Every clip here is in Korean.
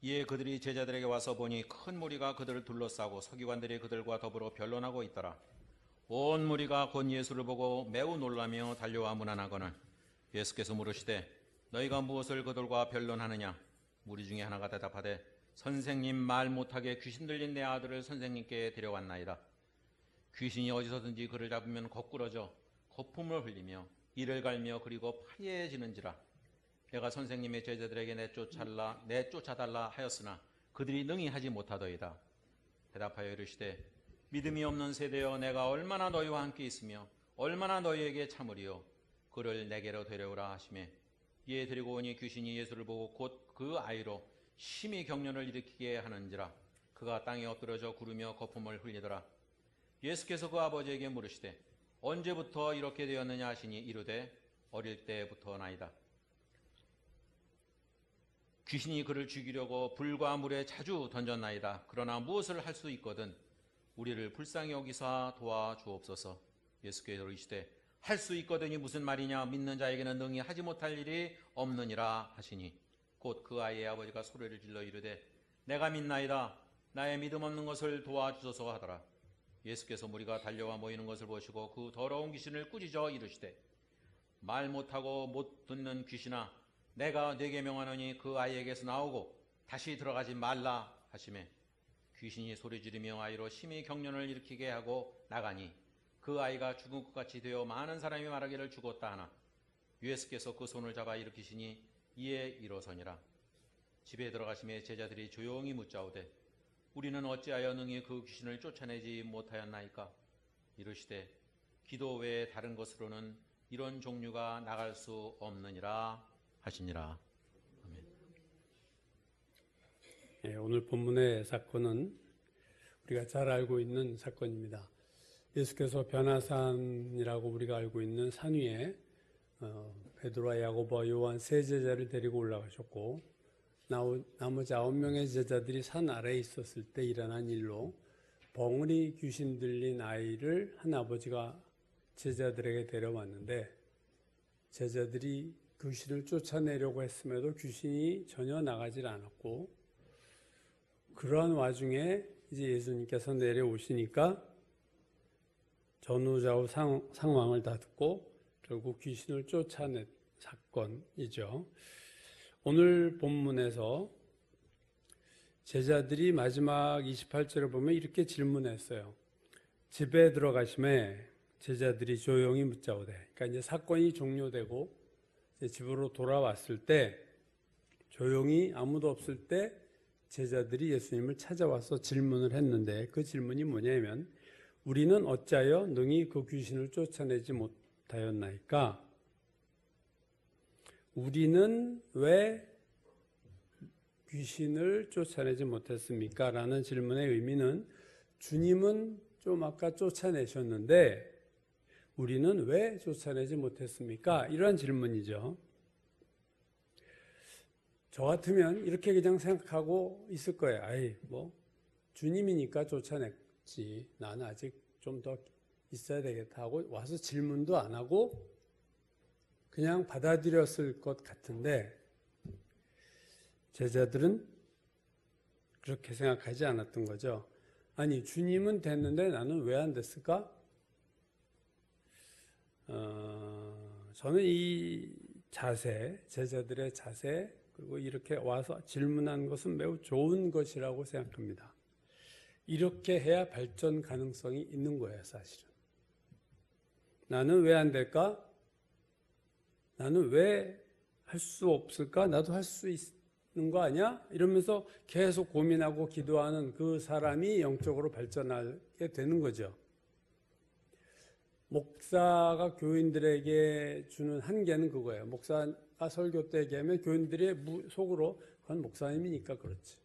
이에 그들이 제자들에게 와서 보니 큰 무리가 그들을 둘러싸고 서기관들이 그들과 더불어 변론하고 있더라. 온 무리가 곧 예수를 보고 매우 놀라며 달려와 문안하거늘 예수께서 물으시되 너희가 무엇을 그들과 변론하느냐? 무리 중에 하나가 대답하되 선생님, 말 못하게 귀신 들린 내 아들을 선생님께 데려왔나이다. 귀신이 어디서든지 그를 잡으면 거꾸러져 거품을 흘리며 이를 갈며 그리고 파리해지는지라. 내가 선생님의 제자들에게 내쫓아달라 하였으나 그들이 능히 하지 못하더이다. 대답하여 이르시되 믿음이 없는 세대여, 내가 얼마나 너희와 함께 있으며 얼마나 너희에게 참으리요. 그를 내게로 데려오라 하시매 이에 데리고 오니 귀신이 예수를 보고 곧 그 아이로 심히 경련을 일으키게 하는지라. 그가 땅에 엎드러져 구르며 거품을 흘리더라. 예수께서 그 아버지에게 물으시되 언제부터 이렇게 되었느냐 하시니 이르되 어릴 때부터나이다. 귀신이 그를 죽이려고 불과 물에 자주 던졌나이다. 그러나 무엇을 할 수 있거든 우리를 불쌍히 여기사 도와주옵소서. 예수께서 이르시되 할 수 있거든이 무슨 말이냐? 믿는 자에게는 능히 하지 못할 일이 없느니라 하시니 곧 그 아이의 아버지가 소리를 질러 이르되 내가 믿나이다. 나의 믿음 없는 것을 도와주소서 하더라. 예수께서 무리가 달려와 모이는 것을 보시고 그 더러운 귀신을 꾸짖어 이르시되 말 못하고 못 듣는 귀신아, 내가 네게 명하노니 그 아이에게서 나오고 다시 들어가지 말라 하시매 귀신이 소리 지르며 아이로 심히 경련을 일으키게 하고 나가니 그 아이가 죽은 것 같이 되어 많은 사람이 말하기를 죽었다 하나 예수께서 그 손을 잡아 일으키시니 이에 일어서니라. 집에 들어가시매 제자들이 조용히 묻자오되 우리는 어찌하여 능히 그 귀신을 쫓아내지 못하였나이까? 이르시되 기도 외에 다른 것으로는 이런 종류가 나갈 수 없느니라 하시니라. 아멘. 예, 오늘 본문의 사건은 우리가 잘 알고 있는 사건입니다. 예수께서 변화산이라고 우리가 알고 있는 산 위에 베드로와 야고보와 요한 세 제자를 데리고 올라가셨고 나머지 9명의 제자들이 산 아래에 있었을 때 일어난 일로 벙어리 귀신 들린 아이를 한 아버지가 제자들에게 데려왔는데 제자들이 귀신을 쫓아내려고 했음에도 귀신이 전혀 나가질 않았고 그러한 와중에 이제 예수님께서 내려오시니까 전후좌우 상황을 다 듣고 결국 귀신을 쫓아낸 사건이죠. 오늘 본문에서 제자들이 마지막 28절을 보면 이렇게 질문했어요. 집에 들어가심에 제자들이 조용히 묻자오되, 그러니까 이제 사건이 종료되고 이제 집으로 돌아왔을 때 조용히 아무도 없을 때 제자들이 예수님을 찾아와서 질문을 했는데 그 질문이 뭐냐면 우리는 어찌하여 능히 그 귀신을 쫓아내지 못하였나이까? 우리는 왜 귀신을 쫓아내지 못했습니까? 라는 질문의 의미는 주님은 좀 아까 쫓아내셨는데 우리는 왜 쫓아내지 못했습니까? 이런 질문이죠. 저 같으면 이렇게 그냥 생각하고 있을 거예요. 아이, 주님이니까 쫓아냈지. 나는 아직 좀 더 있어야 되겠다 하고 와서 질문도 안 하고 그냥 받아들였을 것 같은데 제자들은 그렇게 생각하지 않았던 거죠. 아니, 주님은 됐는데 나는 왜 안 됐을까? 저는 이 자세, 제자들의 자세, 그리고 이렇게 와서 질문한 것은 매우 좋은 것이라고 생각합니다. 이렇게 해야 발전 가능성이 있는 거예요, 사실은. 나는 왜 안 될까? 나는 왜 할 수 없을까? 나도 할 수 있는 거 아니야? 이러면서 계속 고민하고 기도하는 그 사람이 영적으로 발전하게 되는 거죠. 목사가 교인들에게 주는 한계는 그거예요. 목사가 설교 때 얘기하면 교인들의 속으로 그건 목사님이니까 그렇지.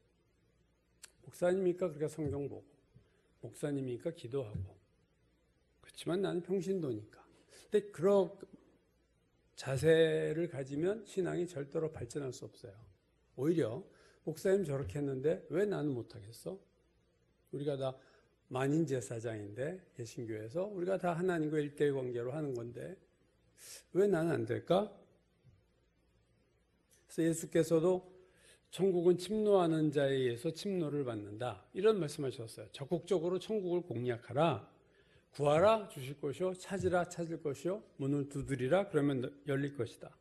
목사님이니까 그렇게 성경 보고 목사님이니까 기도하고 그렇지만 나는 평신도니까. 근데 그런 자세를 가지면 신앙이 절대로 발전할 수 없어요. 오히려 목사님 저렇게 했는데 왜 나는 못하겠어? 우리가 다 만인제사장인데 개신교에서 우리가 다 하나님과 일대일 관계로 하는 건데 왜 나는 안 될까? 그래서 예수께서도 천국은 침노하는 자에 의해서 침노를 받는다. 이런 말씀하셨어요. 적극적으로 천국을 공략하라. 구하라 주실 것이요. 찾으라 찾을 것이요. 문을 두드리라 그러면 열릴 것이다.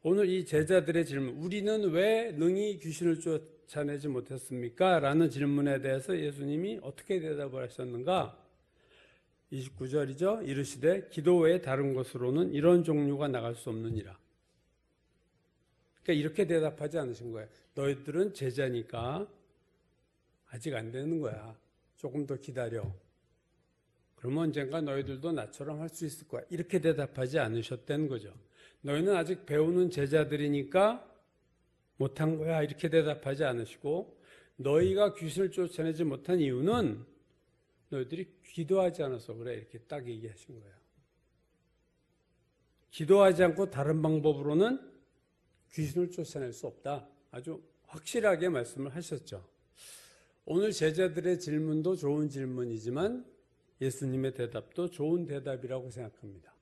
오늘 이 제자들의 질문, 우리는 왜 능히 귀신을 쫓아내지 못했습니까? 라는 질문에 대해서 예수님이 어떻게 대답을 하셨는가? 29절이죠. 이르시되 기도 외에 다른 것으로는 이런 종류가 나갈 수 없느니라. 그러니까 이렇게 대답하지 않으신 거예요. 너희들은 제자니까 아직 안 되는 거야. 조금 더 기다려. 그러면 언젠가 너희들도 나처럼 할 수 있을 거야. 이렇게 대답하지 않으셨다는 거죠. 너희는 아직 배우는 제자들이니까 못한 거야. 이렇게 대답하지 않으시고, 너희가 귀신을 쫓아내지 못한 이유는 너희들이 기도하지 않아서 그래. 이렇게 딱 얘기하신 거예요. 기도하지 않고 다른 방법으로는 귀신을 쫓아낼 수 없다. 아주 확실하게 말씀을 하셨죠. 오늘 제자들의 질문도 좋은 질문이지만 예수님의 대답도 좋은 대답이라고 생각합니다.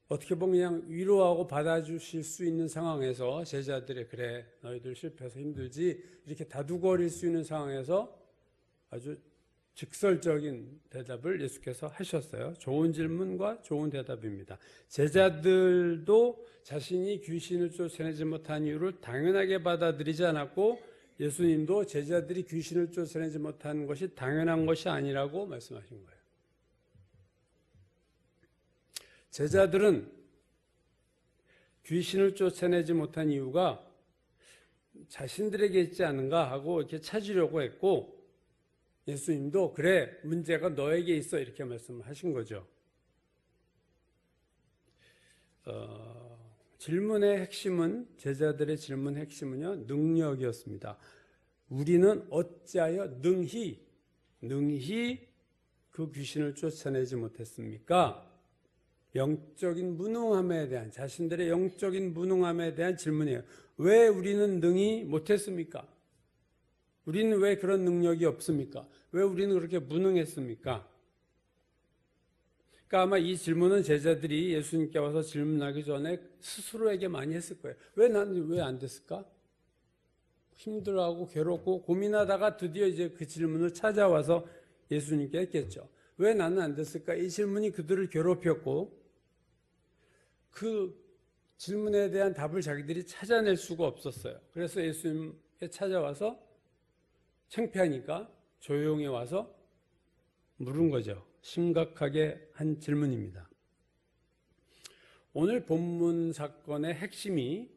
어떻게 보면 그냥 위로하고 받아주실 수 있는 상황에서 제자들의 그래 너희들 실패해서 힘들지 이렇게 다투거릴 수 있는 상황에서 아주 직설적인 대답을 예수께서 하셨어요. 좋은 질문과 좋은 대답입니다. 제자들도 자신이 귀신을 쫓아내지 못한 이유를 당연하게 받아들이지 않았고 예수님도 제자들이 귀신을 쫓아내지 못한 것이 당연한 것이 아니라고 말씀하신 거예요. 제자들은 귀신을 쫓아내지 못한 이유가 자신들에게 있지 않은가 하고 이렇게 찾으려고 했고 예수님도 그래 문제가 너에게 있어 이렇게 말씀하신 거죠. 질문의 핵심은 제자들의 질문 핵심은요 능력이었습니다. 우리는 어찌하여 능히 그 귀신을 쫓아내지 못했습니까? 영적인 무능함에 대한 자신들의 영적인 무능함에 대한 질문이에요. 왜 우리는 능히 못했습니까? 우리는 왜 그런 능력이 없습니까? 왜 우리는 그렇게 무능했습니까? 그러니까 아마 이 질문은 제자들이 예수님께 와서 질문하기 전에 스스로에게 많이 했을 거예요. 왜 나는 왜 안 됐을까? 힘들어하고 괴롭고 고민하다가 드디어 이제 그 질문을 찾아와서 예수님께 했겠죠. 왜 나는 안 됐을까? 이 질문이 그들을 괴롭혔고 그 질문에 대한 답을 자기들이 찾아낼 수가 없었어요. 그래서 예수님께 찾아와서 창피하니까 조용히 와서 물은 거죠. 심각하게 한 질문입니다. 오늘 본문 사건의 핵심이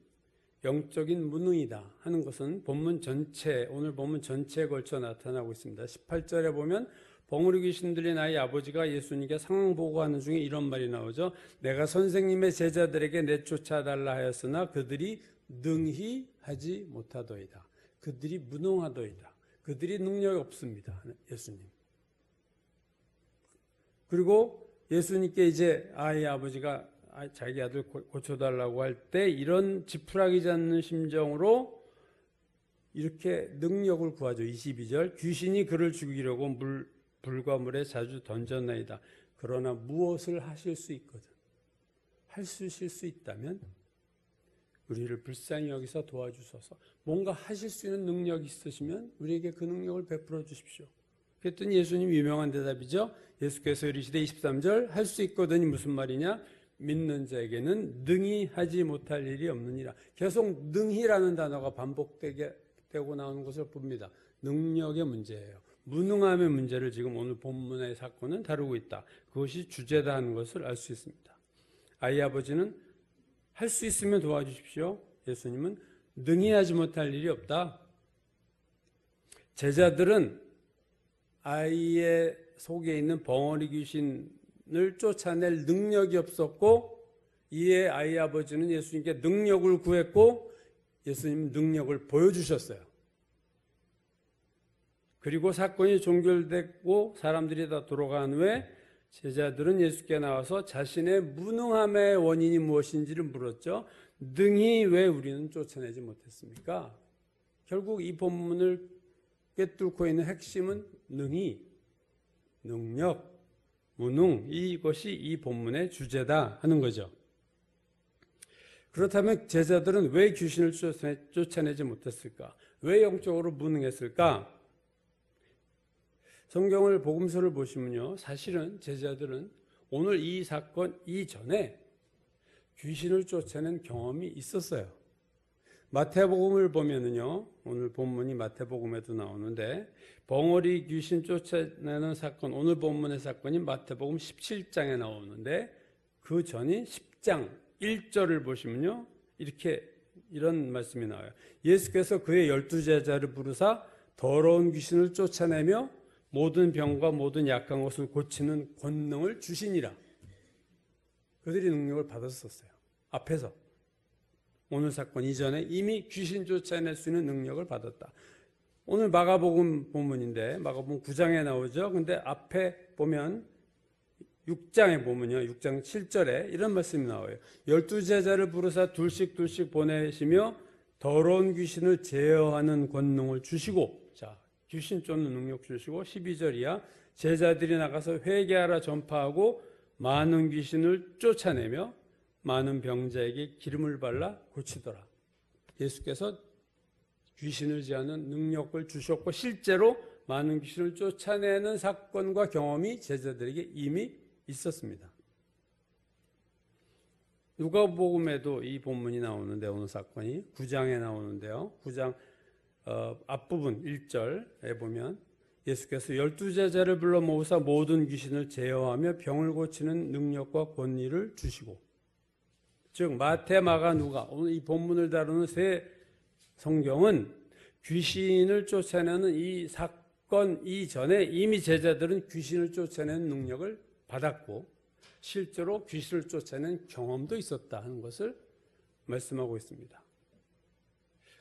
영적인 무능이다 하는 것은 오늘 본문 전체에 걸쳐 나타나고 있습니다. 18절에 보면 벙어리 귀신 들린 아이 아버지가 예수님께 상황 보고하는 중에 이런 말이 나오죠. 내가 선생님의 제자들에게 내쫓아달라 하였으나 그들이 능히 하지 못하더이다. 그들이 무능하더이다. 그들이 능력이 없습니다. 예수님. 그리고 예수님께 이제 아이 아버지가 자기 아들 고쳐달라고 할 때 이런 지푸라기지 않는 심정으로 이렇게 능력을 구하죠. 22절 귀신이 그를 죽이려고 불과 물에 자주 던졌나이다. 그러나 무엇을 하실 수 있거든. 하실 수 있다면 우리를 불쌍히 여기서 도와주셔서 뭔가 하실 수 있는 능력이 있으시면 우리에게 그 능력을 베풀어 주십시오. 그랬더니 예수님 유명한 대답이죠. 예수께서 이르시되 23절 할 수 있거든이 무슨 말이냐? 믿는 자에게는 능히 하지 못할 일이 없느니라. 계속 능히라는 단어가 반복되고 나오는 것을 봅니다. 능력의 문제예요. 무능함의 문제를 지금 오늘 본문의 사건은 다루고 있다. 그것이 주제다 하는 것을 알 수 있습니다. 아이 아버지는 할 수 있으면 도와주십시오. 예수님은 능히 하지 못할 일이 없다. 제자들은 아이의 속에 있는 벙어리 귀신을 쫓아낼 능력이 없었고 이에 아이 아버지는 예수님께 능력을 구했고 예수님 능력을 보여주셨어요. 그리고 사건이 종결됐고 사람들이 다 돌아간 후에 제자들은 예수께 나와서 자신의 무능함의 원인이 무엇인지를 물었죠. 능히 왜 우리는 쫓아내지 못했습니까? 결국 이 본문을 꿰뚫고 있는 핵심은 능히, 능력, 무능 이것이 이 본문의 주제다 하는 거죠. 그렇다면 제자들은 왜 귀신을 쫓아내지 못했을까? 왜 영적으로 무능했을까? 성경을 복음서를 보시면요, 사실은 제자들은 오늘 이 사건 이전에 귀신을 쫓아낸 경험이 있었어요. 마태복음을 보면은요, 오늘 본문이 마태복음에도 나오는데 벙어리 귀신 쫓아내는 사건, 오늘 본문의 사건이 마태복음 17장에 나오는데 그 전인 10장 1절을 보시면요, 이런 말씀이 나와요. 예수께서 그의 12제자를 부르사 더러운 귀신을 쫓아내며 모든 병과 모든 약한 것을 고치는 권능을 주시니라. 그들이 능력을 받았었어요. 앞에서. 오늘 사건 이전에 이미 귀신 쫓아낼 수 있는 능력을 받았다. 오늘 마가복음 본문인데 마가복음 9장에 나오죠. 근데 앞에 보면 6장에 보면요. 6장 7절에 이런 말씀이 나와요. 12제자를 부르사 둘씩 보내시며 더러운 귀신을 제어하는 권능을 주시고, 자, 귀신 쫓는 능력 주시고, 12절이야. 제자들이 나가서 회개하라 전파하고 많은 귀신을 쫓아내며 많은 병자에게 기름을 발라 고치더라. 예수께서 귀신을 제하는 능력을 주셨고 실제로 많은 귀신을 쫓아내는 사건과 경험이 제자들에게 이미 있었습니다. 누가복음에도 이 본문이 나오는데 오늘 사건이 9장에 나오는데요. 9장 앞부분 1절에 보면 예수께서 12제자를 불러 모으사 모든 귀신을 제어하며 병을 고치는 능력과 권위를 주시고, 즉 마태, 마가, 누가 오늘 이 본문을 다루는 세 성경은 귀신을 쫓아내는 이 사건 이전에 이미 제자들은 귀신을 쫓아내는 능력을 받았고 실제로 귀신을 쫓아내는 경험도 있었다 하는 것을 말씀하고 있습니다.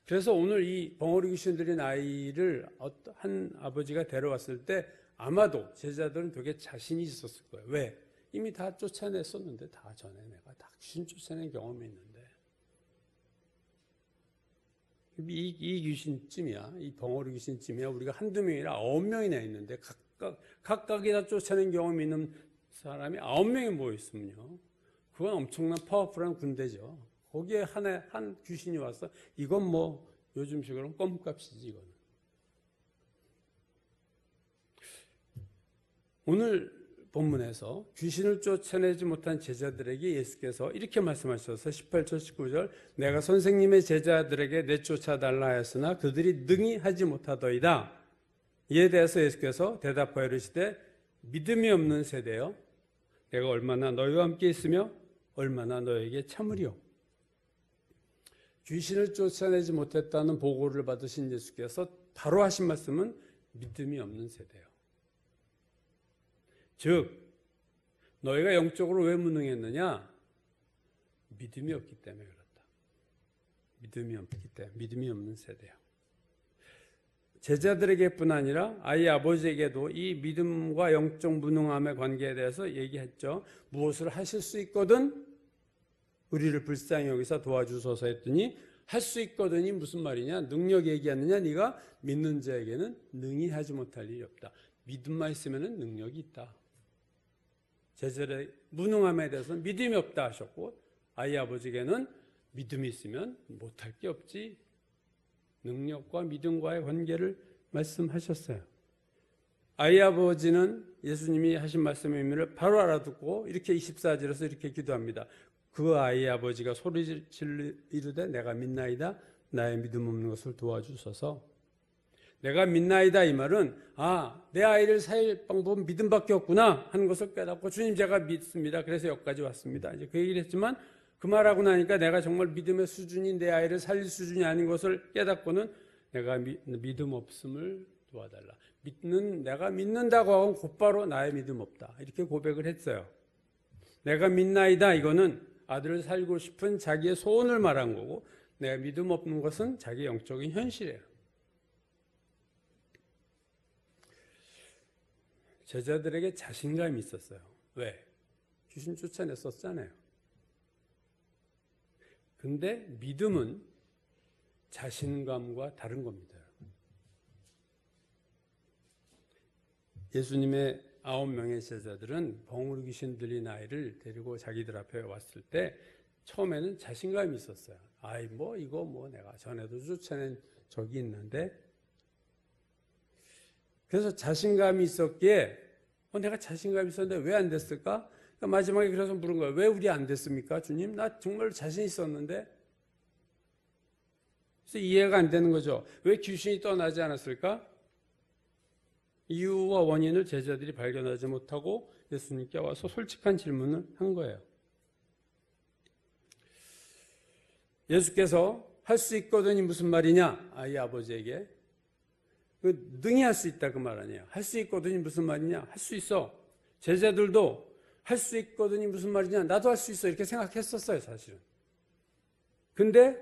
그래서 오늘 이 벙어리 귀신 들인 아이를 한 아버지가 데려왔을 때 아마도 제자들은 되게 자신이 있었을 거예요. 왜? 이미 다 쫓아냈었는데, 다 전에 내가 다 귀신 쫓아낸 경험이 있는데, 이 귀신쯤이야, 이 벙어리 귀신쯤이야, 우리가 한두 명이나 9명이나 있는데 각각이 다 쫓아낸 경험이 있는 사람이 9명이 모여있으면요, 그건 엄청난 파워풀한 군대죠. 거기에 한 귀신이 와서 이건 뭐 요즘식으로는 껌값이지 이거는. 오늘 본문에서 귀신을 쫓아내지 못한 제자들에게 예수께서 이렇게 말씀하셔서 18절 19절 내가 선생님의 제자들에게 내쫓아달라 하였으나 그들이 능히 하지 못하더이다. 이에 대해서 예수께서 대답하여 이르시되 믿음이 없는 세대여 내가 얼마나 너희와 함께 있으며 얼마나 너에게 참으리요. 귀신을 쫓아내지 못했다는 보고를 받으신 예수께서 바로 하신 말씀은 믿음이 없는 세대요. 즉 너희가 영적으로 왜 무능했느냐? 믿음이 없기 때문에 그렇다. 믿음이 없기 때문에, 믿음이 없는 세대요. 제자들에게뿐 아니라 아이 아버지에게도 이 믿음과 영적 무능함의 관계에 대해서 얘기했죠. 무엇을 하실 수 있거든 우리를 불쌍히 여기서 도와주소서 했더니 할 수 있거든이 무슨 말이냐? 능력 얘기하느냐? 네가 믿는 자에게는 능히 하지 못할 일이 없다. 믿음만 있으면 능력이 있다. 제자들의 무능함에 대해서는 믿음이 없다 하셨고 아이 아버지에게는 믿음이 있으면 못할 게 없지. 능력과 믿음과의 관계를 말씀하셨어요. 아이 아버지는 예수님이 하신 말씀의 의미를 바로 알아듣고 이렇게 24절에서 이렇게 기도합니다. 그 아이 아버지가 소리 질러 이르되 내가 믿나이다. 나의 믿음 없는 것을 도와주소서. 내가 믿나이다 이 말은 내 아이를 살릴 방법은 믿음밖에 없구나 하는 것을 깨닫고 주님 제가 믿습니다. 그래서 여기까지 왔습니다. 이제 그 얘기를 했지만 그 말하고 나니까 내가 정말 믿음의 수준이 내 아이를 살릴 수준이 아닌 것을 깨닫고는 내가 믿음 없음을 도와달라. 내가 믿는다고 하고 곧바로 나의 믿음 없다. 이렇게 고백을 했어요. 내가 믿나이다 이거는 아들을 살고 싶은 자기의 소원을 말한 거고 내가 믿음 없는 것은 자기 영적인 현실이에요. 제자들에게 자신감이 있었어요. 왜? 귀신 쫓아냈었잖아요. 근데 믿음은 자신감과 다른 겁니다. 예수님의 9명의 제자들은 벙어리 귀신 들린 아이를 데리고 자기들 앞에 왔을 때 처음에는 자신감이 있었어요. 아이 뭐 이거 뭐 내가 전에도 쫓아낸 적이 있는데, 그래서 자신감이 있었기에 내가 자신감이 있었는데 왜 안 됐을까? 그러니까 마지막에 그래서 물은 거예요. 왜 우리 안 됐습니까? 주님, 나 정말 자신 있었는데. 그래서 이해가 안 되는 거죠. 왜 귀신이 떠나지 않았을까? 이유와 원인을 제자들이 발견하지 못하고 예수님께 와서 솔직한 질문을 한 거예요. 예수께서 할 수 있거든이 무슨 말이냐? 아이 아버지에게. 능히 할 수 있다 그 말 아니에요. 할 수 있거든이 무슨 말이냐? 할 수 있어. 제자들도 할 수 있거든이 무슨 말이냐? 나도 할 수 있어. 이렇게 생각했었어요, 사실은. 근데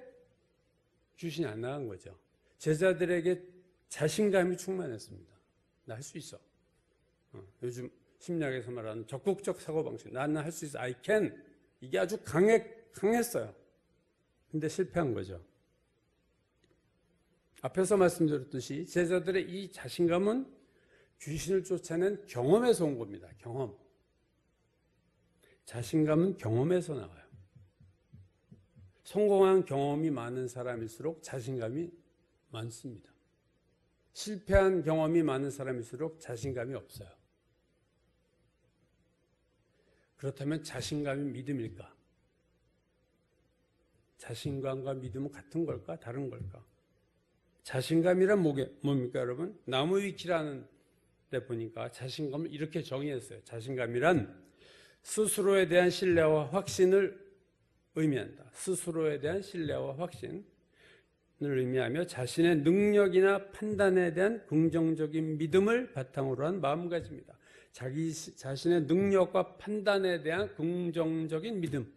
귀신이 안 나간 거죠. 제자들에게 자신감이 충만했습니다. 나 할 수 있어. 요즘 심리학에서 말하는 적극적 사고방식. 나는 할 수 있어. I can. 이게 아주 강했어요. 근데 실패한 거죠. 앞에서 말씀드렸듯이 제자들의 이 자신감은 귀신을 쫓아낸 경험에서 온 겁니다. 경험. 자신감은 경험에서 나와요. 성공한 경험이 많은 사람일수록 자신감이 많습니다. 실패한 경험이 많은 사람일수록 자신감이 없어요. 그렇다면 자신감이 믿음일까? 자신감과 믿음은 같은 걸까? 다른 걸까? 자신감이란 뭡니까, 여러분? 나무 위키라는 데 보니까 자신감을 이렇게 정의했어요. 자신감이란 스스로에 대한 신뢰와 확신을 의미한다. 스스로에 대한 신뢰와 확신을 의미하며 자신의 능력이나 판단에 대한 긍정적인 믿음을 바탕으로 한 마음가짐이다. 자기 자신의 능력과 판단에 대한 긍정적인 믿음.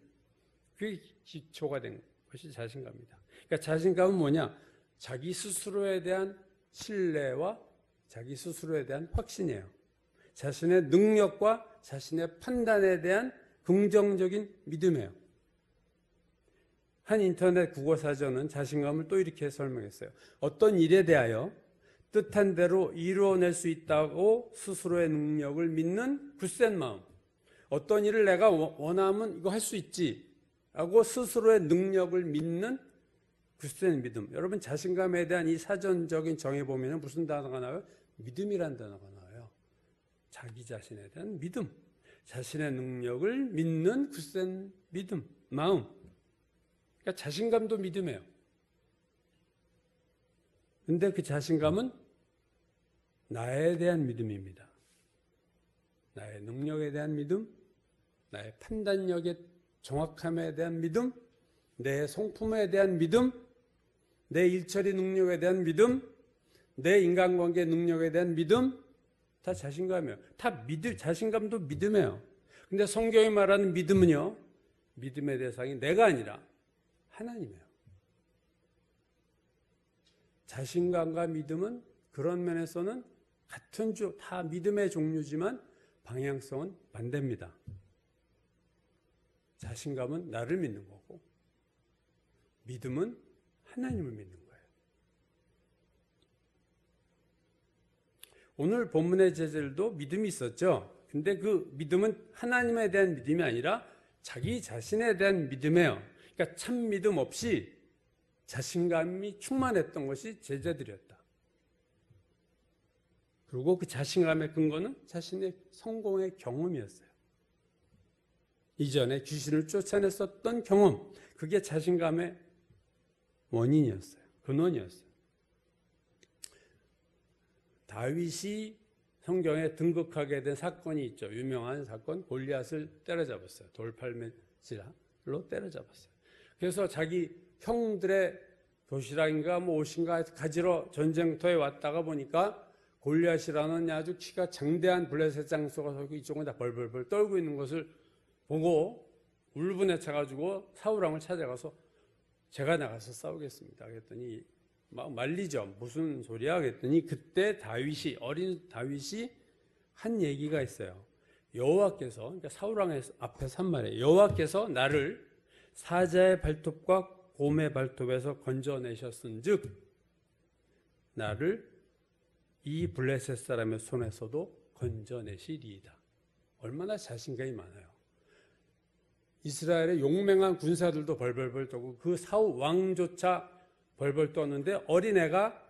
그게 기초가 된 것이 자신감이다. 그러니까 자신감은 뭐냐? 자기 스스로에 대한 신뢰와 자기 스스로에 대한 확신이에요. 자신의 능력과 자신의 판단에 대한 긍정적인 믿음이에요. 한 인터넷 국어사전은 자신감을 또 이렇게 설명했어요. 어떤 일에 대하여 뜻한 대로 이루어낼 수 있다고 스스로의 능력을 믿는 굳센 마음. 어떤 일을 내가 원하면 이거 할 수 있지 라고 스스로의 능력을 믿는 굳센 믿음. 여러분 자신감에 대한 이 사전적인 정의 보면 무슨 단어가 나와요? 믿음이란 단어가 나와요. 자기 자신에 대한 믿음. 자신의 능력을 믿는 굳센 믿음, 마음. 그러니까 자신감도 믿음이에요. 근데 그 자신감은 나에 대한 믿음입니다. 나의 능력에 대한 믿음, 나의 판단력의 정확함에 대한 믿음, 내 성품에 대한 믿음, 내 일처리 능력에 대한 믿음, 내 인간관계 능력에 대한 믿음, 다 자신감이에요. 다 자신감도 믿음이에요. 근데 성경이 말하는 믿음은요, 믿음의 대상이 내가 아니라 하나님이에요. 자신감과 믿음은 그런 면에서는 같은 다 믿음의 종류지만 방향성은 반대입니다. 자신감은 나를 믿는 거고 믿음은 하나님을 믿는 거예요. 오늘 본문의 제자들도 믿음이 있었죠. 근데 그 믿음은 하나님에 대한 믿음이 아니라 자기 자신에 대한 믿음이에요. 그러니까 참 믿음 없이 자신감이 충만했던 것이 제자들이었다. 그리고 그 자신감의 근거는 자신의 성공의 경험이었어요. 이전에 귀신을 쫓아냈었던 경험, 그게 자신감의 원인이었어요. 근원이었어요. 다윗이 성경에 등극하게 된 사건이 있죠. 유명한 사건, 골리앗을 때려잡았어요. 돌팔매질로 때려잡았어요. 그래서 자기 형들의 도시락인가 옷인가 가지러 전쟁터에 왔다가 보니까 골리앗이라는 아주 키가 장대한 블레셋 장수가 이쪽은 다 벌벌벌 떨고 있는 것을 보고 울분에 차가지고 사울왕을 찾아가서 제가 나가서 싸우겠습니다. 그랬더니 막 말리죠. 무슨 소리야? 그랬더니 그때 어린 다윗이 한 얘기가 있어요. 여호와께서, 그러니까 사울왕 앞에서 한 말이에요. 여호와께서 나를 사자의 발톱과 곰의 발톱에서 건져내셨은즉 나를 이 블레셋 사람의 손에서도 건져내시리이다. 얼마나 자신감이 많아요. 이스라엘의 용맹한 군사들도 벌벌벌 떠고 그 사울 왕조차 벌벌 떴는데 어린애가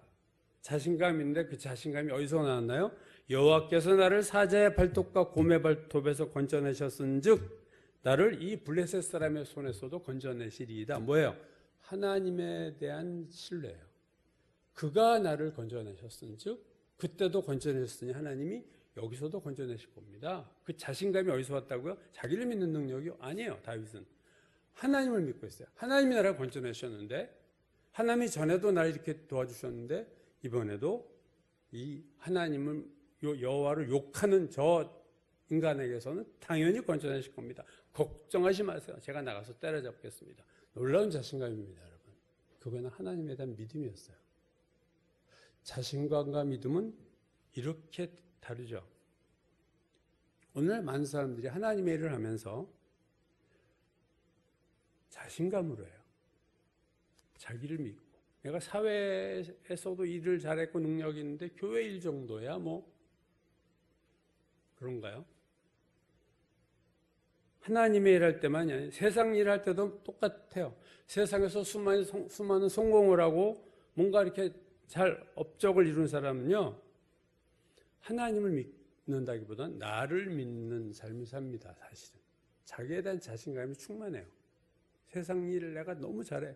자신감이 있는데 그 자신감이 어디서 나왔나요? 여호와께서 나를 사자의 발톱과 곰의 발톱에서 건져내셨은즉 나를 이 블레셋 사람의 손에서도 건져내시리이다. 뭐예요? 하나님에 대한 신뢰예요. 그가 나를 건져내셨은즉 그때도 건져내셨으니 하나님이 여기서도 건져내실 겁니다. 그 자신감이 어디서 왔다고요? 자기를 믿는 능력이요? 아니에요. 다윗은 하나님을 믿고 있어요. 하나님이 나를 건져내셨는데 하나님이 전에도 나를 이렇게 도와주셨는데 이번에도 이 하나님을 여호와를 욕하는 저 인간에게서는 당연히 건져내실 겁니다. 걱정하지 마세요. 제가 나가서 때려잡겠습니다. 놀라운 자신감입니다, 여러분. 그거는 하나님에 대한 믿음이었어요. 자신감과 믿음은 이렇게 다르죠. 오늘 많은 사람들이 하나님의 일을 하면서 자신감으로 해요. 자기를 믿고. 내가 사회에서도 일을 잘했고 능력이 있는데 교회 일 정도야 뭐 그런가요? 하나님의 일할 때만이 아니에요. 세상 일할 때도 똑같아요. 세상에서 수많은 성공을 하고 뭔가 이렇게 잘 업적을 이룬 사람은요, 하나님을 믿는다기보다는 나를 믿는 삶을 삽니다. 사실은 자기에 대한 자신감이 충만해요. 세상 일을 내가 너무 잘해.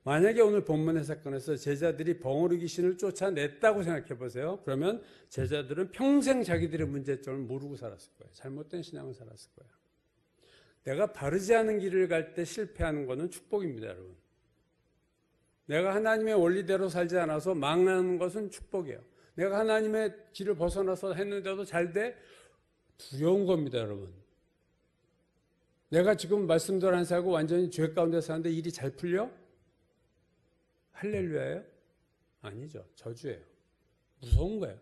만약에 오늘 본문의 사건에서 제자들이 벙어리 귀신을 쫓아냈다고 생각해 보세요. 그러면 제자들은 평생 자기들의 문제점을 모르고 살았을 거예요. 잘못된 신앙을 살았을 거예요. 내가 바르지 않은 길을 갈 때 실패하는 것은 축복입니다, 여러분. 내가 하나님의 원리대로 살지 않아서 망하는 것은 축복이에요. 내가 하나님의 길을 벗어나서 했는데도 잘 돼? 두려운 겁니다, 여러분. 내가 지금 말씀대로 안 살고 완전히 죄 가운데 사는데 일이 잘 풀려? 할렐루야예요? 아니죠. 저주예요. 무서운 거예요.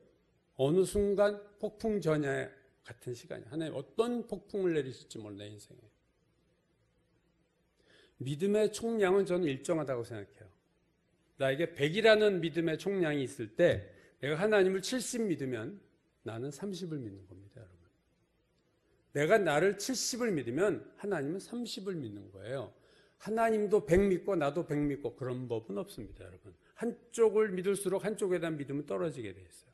어느 순간 폭풍 전야 같은 시간이 하나님 어떤 폭풍을 내리실지 몰라 내 인생에. 믿음의 총량은 저는 일정하다고 생각해요. 나에게 100이라는 믿음의 총량이 있을 때 내가 하나님을 70 믿으면 나는 30을 믿는 겁니다, 여러분. 내가 나를 70을 믿으면 하나님은 30을 믿는 거예요. 하나님도 100 믿고 나도 100 믿고 그런 법은 없습니다, 여러분. 한쪽을 믿을수록 한쪽에 대한 믿음은 떨어지게 돼 있어요.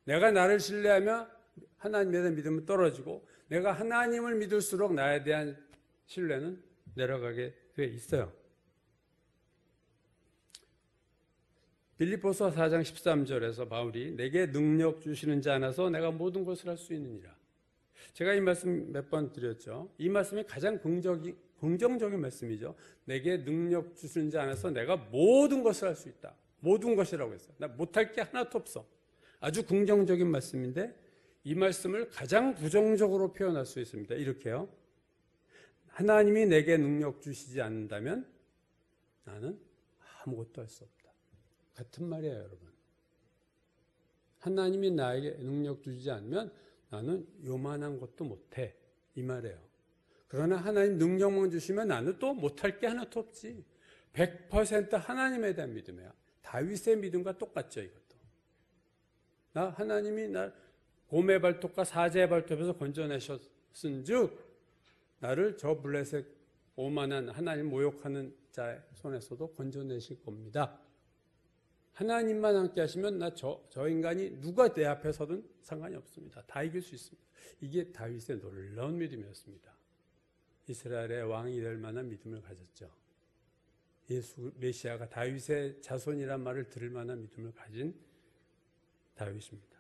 내가 나를 신뢰하면 하나님에 대한 믿음은 떨어지고 내가 하나님을 믿을수록 나에 대한 신뢰는 내려가게 돼 있어요. 빌립보서 4장 13절에서 바울이 내게 능력 주시는 자 안에서 내가 모든 것을 할 수 있느니라. 제가 이 말씀 몇 번 드렸죠. 이 말씀이 가장 긍정적인 말씀이죠. 내게 능력 주시는 자 안에서 내가 모든 것을 할 수 있다. 모든 것이라고 했어요. 나 못할 게 하나도 없어. 아주 긍정적인 말씀인데 이 말씀을 가장 부정적으로 표현할 수 있습니다. 이렇게요. 하나님이 내게 능력 주시지 않는다면 나는 아무것도 할 수 없다. 같은 말이에요, 여러분. 하나님이 나에게 능력 주지 않으면 나는 요만한 것도 못해. 이 말이에요. 그러나 하나님 능력만 주시면 나는 또 못할 게 하나도 없지. 100% 하나님에 대한 믿음이야. 다윗의 믿음과 똑같죠, 이것도. 하나님이 나 곰의 발톱과 사자의 발톱에서 건져내셨은즉 나를 저 블레셋 오만한 하나님 모욕하는 자의 손에서도 건져내실 겁니다. 하나님만 함께 하시면 저 인간이 누가 내 앞에 서든 상관이 없습니다. 다 이길 수 있습니다. 이게 다윗의 놀라운 믿음이었습니다. 이스라엘의 왕이 될 만한 믿음을 가졌죠. 예수 메시아가 다윗의 자손이란 말을 들을 만한 믿음을 가진 다윗입니다.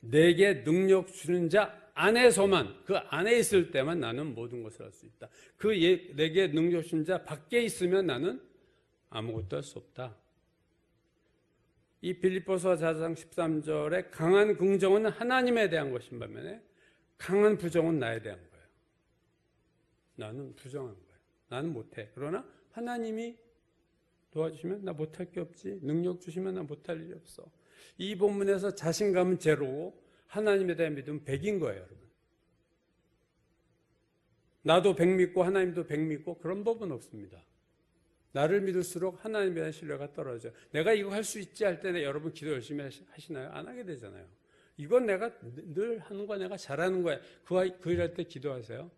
내게 능력 주는 자 안에서만, 그 안에 있을 때만 나는 모든 것을 할 수 있다. 내게 능력 주는 자 밖에 있으면 나는 아무것도 할 수 없다. 이 빌립보서 4장 13절에 강한 긍정은 하나님에 대한 것인 반면에 강한 부정은 나에 대한 거예요. 나는 부정한 거예요. 나는 못해. 그러나 하나님이 도와주시면 나 못할 게 없지. 능력 주시면 나 못할 일이 없어. 이 본문에서 자신감은 제로고 하나님에 대한 믿음은 100인 거예요, 여러분. 나도 100 믿고 하나님도 100 믿고 그런 법은 없습니다. 나를 믿을수록 하나님에 대한 신뢰가 떨어져요. 내가 이거 할 수 있지 할 때 여러분 기도 열심히 하시나요? 안 하게 되잖아요. 이건 내가 늘 하는 거야. 내가 잘하는 거야. 그 일할 때 기도하세요.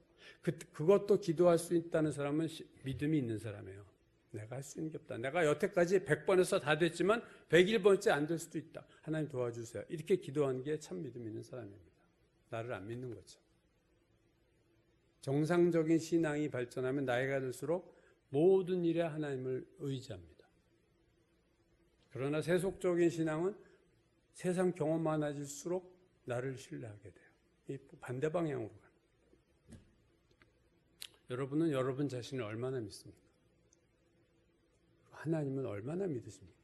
그것도 기도할 수 있다는 사람은 믿음이 있는 사람이에요. 내가 할 수 있는 게 없다. 내가 여태까지 100번에서 다 됐지만 101번째 안 될 수도 있다. 하나님 도와주세요. 이렇게 기도하는 게 참 믿음 있는 사람입니다. 나를 안 믿는 거죠. 정상적인 신앙이 발전하면 나이가 들수록 모든 일에 하나님을 의지합니다. 그러나 세속적인 신앙은 세상 경험 많아질수록 나를 신뢰하게 돼요. 이 반대 방향으로 가는. 여러분은 여러분 자신을 얼마나 믿습니까? 하나님은 얼마나 믿으십니까?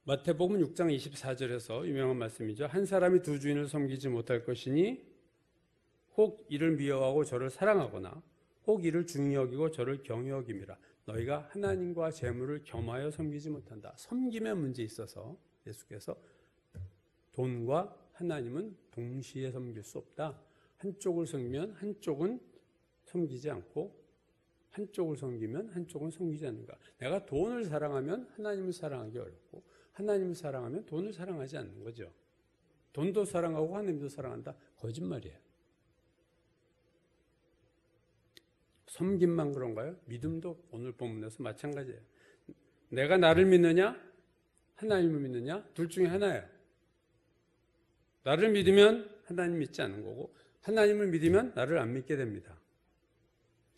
마태복음 6장 24절에서 유명한 말씀이죠. 한 사람이 두 주인을 섬기지 못할 것이니 혹 이를 미워하고 저를 사랑하거나 혹 이를 중히 여기고 저를 경히 여김이라. 너희가 하나님과 재물을 겸하여 섬기지 못한다. 섬김에 문제 있어서 예수께서 돈과 하나님은 동시에 섬길 수 없다. 한쪽을 섬기면 한쪽은 섬기지 않고 한쪽을 섬기면 한쪽은 섬기지 않는가. 내가 돈을 사랑하면 하나님을 사랑하기 어렵고 하나님을 사랑하면 돈을 사랑하지 않는 거죠. 돈도 사랑하고 하나님도 사랑한다. 거짓말이에요. 섬김만 그런가요? 믿음도 오늘 본문에서 마찬가지예요. 내가 나를 믿느냐? 하나님을 믿느냐? 둘 중에 하나예요. 나를 믿으면 하나님 믿지 않는 거고 하나님을 믿으면 나를 안 믿게 됩니다.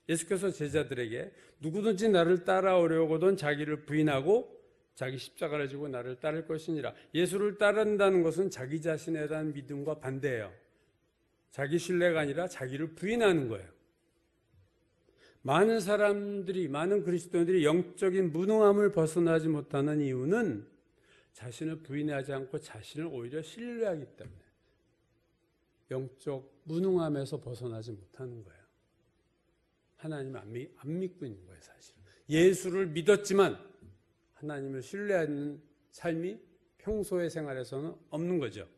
예수께서 제자들에게 누구든지 나를 따라오려거든 자기를 부인하고 자기 십자가를 지고 나를 따를 것이니라. 예수를 따른다는 것은 자기 자신에 대한 믿음과 반대예요. 자기 신뢰가 아니라 자기를 부인하는 거예요. 많은 사람들이, 많은 그리스도인들이 영적인 무능함을 벗어나지 못하는 이유는 자신을 부인하지 않고 자신을 오히려 신뢰하기 때문에 영적 무능함에서 벗어나지 못하는 거예요. 하나님을 안 믿고 있는 거예요, 사실은. 예수를 믿었지만 하나님을 신뢰하는 삶이 평소의 생활에서는 없는 거죠.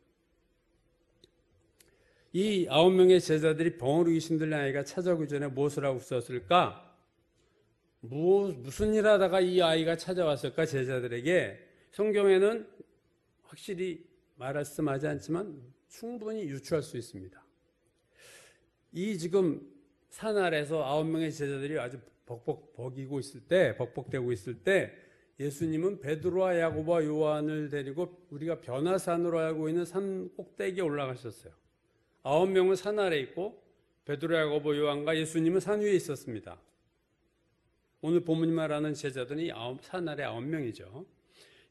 이 9명의 제자들이 병으로 귀신들린 아이가 찾아오기 전에 무엇을 하고 있었을까? 무슨 일 하다가 이 아이가 찾아왔을까? 제자들에게 성경에는 확실히 말씀하지 않지만 충분히 유추할 수 있습니다. 이 지금 산 아래서 9명의 제자들이 아주 벅벅대고 있을 때 예수님은 베드로와 야고보와 요한을 데리고 우리가 변화산으로 알고 있는 산 꼭대기에 올라가셨어요. 9명은 산 아래 있고 베드로, 야고보, 요한과 예수님은 산 위에 있었습니다. 오늘 본문이 말하는 제자들이 산 아래 9명이죠.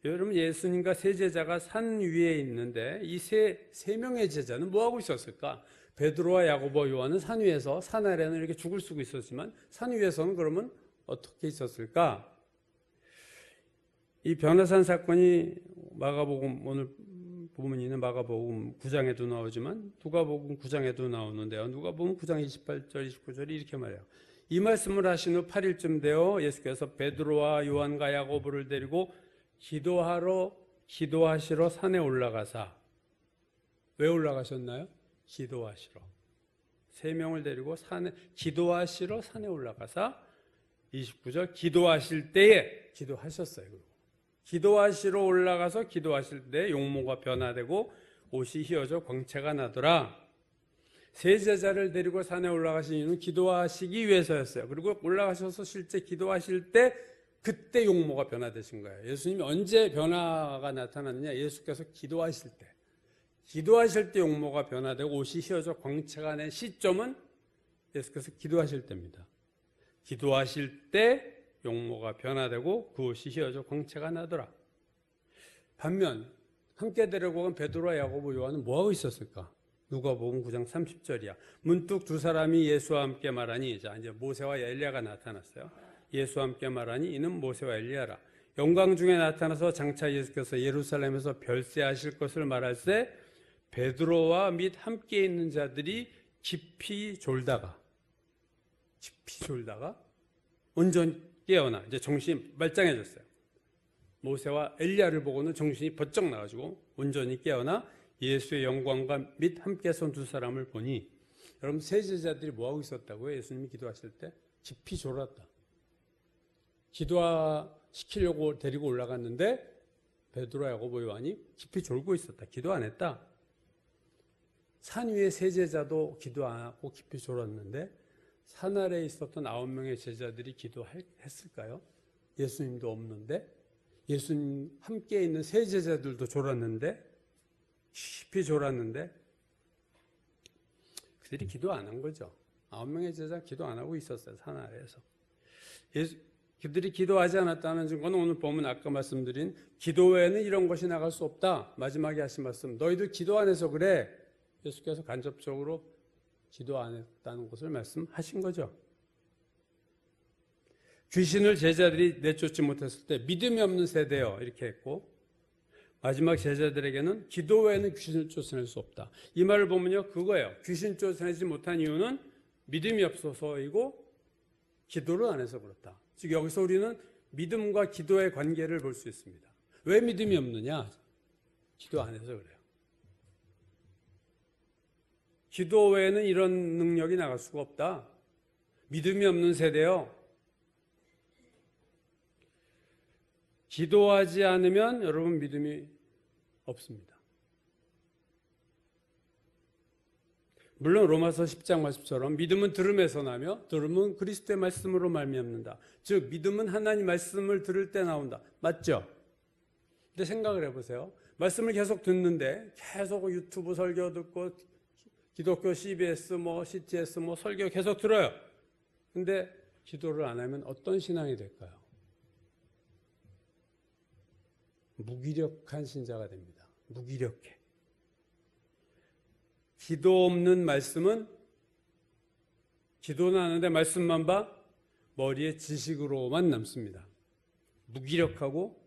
여러분, 예수님과 세 제자가 산 위에 있는데 이 세 명의 제자는 뭐 하고 있었을까? 베드로와 야고보, 요한은 산 위에서, 산 아래는 이렇게 죽을 쓰고 있었지만 산 위에서는 그러면 어떻게 있었을까? 이 변화산 사건이 마가복음, 오늘 부분이 있는 마가복음 9장에도 나오지만 누가복음 9장에도 나오는데요. 누가복음 9장 28절, 29절이 이렇게 말해요. 이 말씀을 하신 후 8일쯤 되어 예수께서 베드로와 요한과 야고보를 데리고 기도하시러 산에 올라가사. 왜 올라가셨나요? 기도하시러. 3명을 데리고 기도하시러 산에 올라가사 29절 기도하실 때에 기도하셨어요. 기도하시러 올라가서 기도하실 때 용모가 변화되고 옷이 휘어져 광채가 나더라. 세 제자를 데리고 산에 올라가신 이유는 기도하시기 위해서였어요. 그리고 올라가셔서 실제 기도하실 때 그때 용모가 변화되신 거예요. 예수님이 언제 변화가 나타났느냐? 예수께서 기도하실 때 용모가 변화되고 옷이 휘어져 광채가 난 시점은 예수께서 기도하실 때입니다. 기도하실 때 용모가 변화되고 그 옷이 휘어져 광채가 나더라. 반면 함께 데리고 간 베드로와 야고보, 요한은 뭐하고 있었을까? 누가복음 9장 30절이야. 문득 두 사람이 예수와 함께 말하니, 이제 모세와 엘리야가 나타났어요. 예수와 함께 말하니 이는 모세와 엘리야라. 영광 중에 나타나서 장차 예수께서 예루살렘에서 별세하실 것을 말할 때 베드로와 및 함께 있는 자들이 깊이 졸다가 온전히 깨어나 이제 정신이 말짱해졌어요. 모세와 엘리야를 보고는 정신이 번쩍 나가지고 온전히 깨어나 예수의 영광과 및 함께 선 두 사람을 보니, 여러분, 세 제자들이 뭐하고 있었다고요? 예수님이 기도하실 때 깊이 졸았다. 기도시키려고 데리고 올라갔는데 베드로, 야고보, 요한이 깊이 졸고 있었다. 기도 안 했다. 산 위의 세 제자도 기도 안 하고 깊이 졸았는데 산 아래에 있었던 9명의 제자들이 기도했을까요? 예수님도 없는데, 예수님 함께 있는 세 제자들도 졸았는데, 깊이 졸았는데, 그들이 기도 안 한 거죠. 9명의 제자 기도 안 하고 있었어요. 산 아래에서. 그들이 기도하지 않았다는 증거는 오늘 보면 아까 말씀드린 기도 외에는 이런 것이 나갈 수 없다. 마지막에 하신 말씀, 너희들 기도 안 해서 그래. 예수께서 간접적으로 기도 안 했다는 것을 말씀하신 거죠. 귀신을 제자들이 내쫓지 못했을 때 믿음이 없는 세대여 이렇게 했고, 마지막 제자들에게는 기도 외에는 귀신을 쫓아낼 수 없다. 이 말을 보면요, 그거예요. 귀신 쫓아내지 못한 이유는 믿음이 없어서이고 기도를 안 해서 그렇다. 즉 여기서 우리는 믿음과 기도의 관계를 볼 수 있습니다. 왜 믿음이 없느냐? 기도 안 해서 그래요. 기도 외에는 이런 능력이 나갈 수가 없다. 믿음이 없는 세대요. 기도하지 않으면 여러분 믿음이 없습니다. 물론 로마서 10장 말씀처럼 믿음은 들음에서 나며 들음은 그리스도의 말씀으로 말미암는다. 즉 믿음은 하나님 말씀을 들을 때 나온다. 맞죠? 근데 생각을 해보세요. 말씀을 계속 듣는데 계속 유튜브 설교 듣고 기독교 CBS CTS 설교 계속 들어요. 근데 기도를 안 하면 어떤 신앙이 될까요? 무기력한 신자가 됩니다. 무기력해. 기도 없는 말씀은 기도는 하는데 말씀만 봐 머리에 지식으로만 남습니다. 무기력하고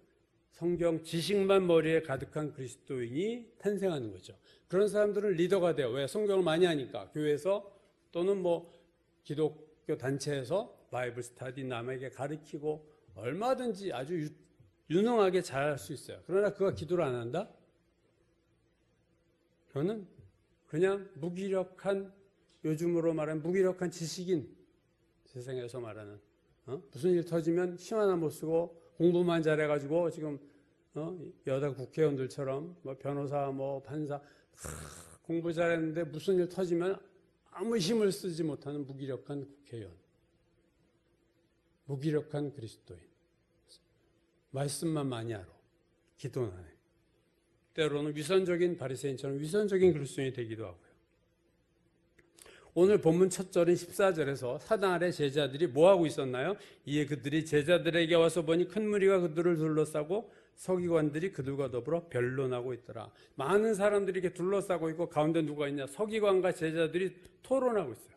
성경 지식만 머리에 가득한 그리스도인이 탄생하는 거죠. 그런 사람들은 리더가 돼요. 왜? 성경을 많이 하니까. 교회에서 또는 기독교 단체에서 바이블 스터디 남에게 가르치고 얼마든지 아주 유능하게 잘할 수 있어요. 그러나 그가 기도를 안 한다? 그거는 그냥 무기력한, 요즘으로 말하면 무기력한 지식인, 세상에서 말하는 무슨 일 터지면 심 하나 못 쓰고 공부만 잘해가지고 지금 여자 국회의원들처럼 변호사 판사 공부 잘했는데 무슨 일 터지면 아무 힘을 쓰지 못하는 무기력한 국회의원, 무기력한 그리스도인. 말씀만 많이 알아. 기도는 안 해. 때로는 위선적인 바리새인처럼 위선적인 그리스도인이 되기도 하고요. 오늘 본문 첫 절인 14절에서 사단 아래 제자들이 뭐하고 있었나요? 이에 그들이 제자들에게 와서 보니 큰 무리가 그들을 둘러싸고 서기관들이 그들과 더불어 변론하고 있더라. 많은 사람들이 이렇게 둘러싸고 있고 가운데 누가 있냐? 서기관과 제자들이 토론하고 있어요.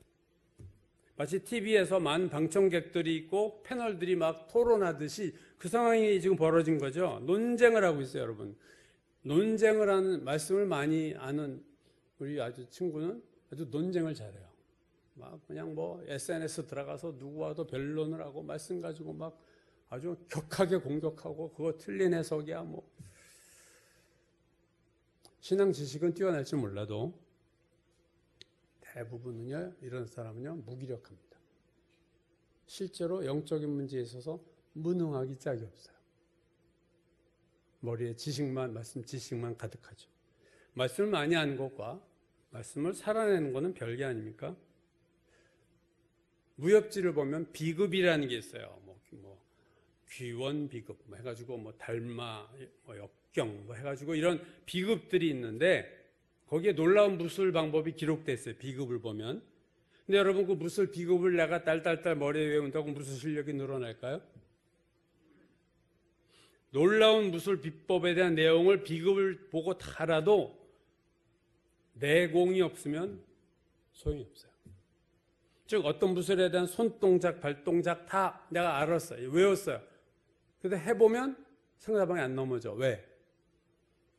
마치 TV에서 많은 방청객들이 있고 패널들이 막 토론하듯이 그 상황이 지금 벌어진 거죠. 논쟁을 하고 있어요, 여러분. 논쟁을 하는, 말씀을 많이 아는 우리 아주 친구는 아주 논쟁을 잘해요. 막 그냥 SNS 들어가서 누구와도 변론을 하고 말씀 가지고 막 아주 격하게 공격하고 그거 틀린 해석이야 신앙 지식은 뛰어날지 몰라도 대부분은요, 이런 사람은요, 무기력합니다. 실제로 영적인 문제에 있어서 무능하기 짝이 없어요. 머리에 말씀 지식만 가득하죠. 말씀을 많이 아는 것과 말씀을 살아내는 것은 별개 아닙니까? 무협지를 보면 비급이라는 게 있어요. 귀원 비급 해가지고 달마, 역경 해가지고 이런 비급들이 있는데 거기에 놀라운 무술 방법이 기록되어 있어요. 비급을 보면. 근데 여러분 그 무술 비급을 내가 딸딸딸 머리에 외운다고 무술 실력이 늘어날까요? 놀라운 무술 비법에 대한 내용을 비급을 보고 다 알아도 내공이 없으면 소용이 없어요. 즉 어떤 무술에 대한 손동작, 발동작 다 내가 알았어요. 외웠어요. 근데 해보면 상대방이 안 넘어져. 왜?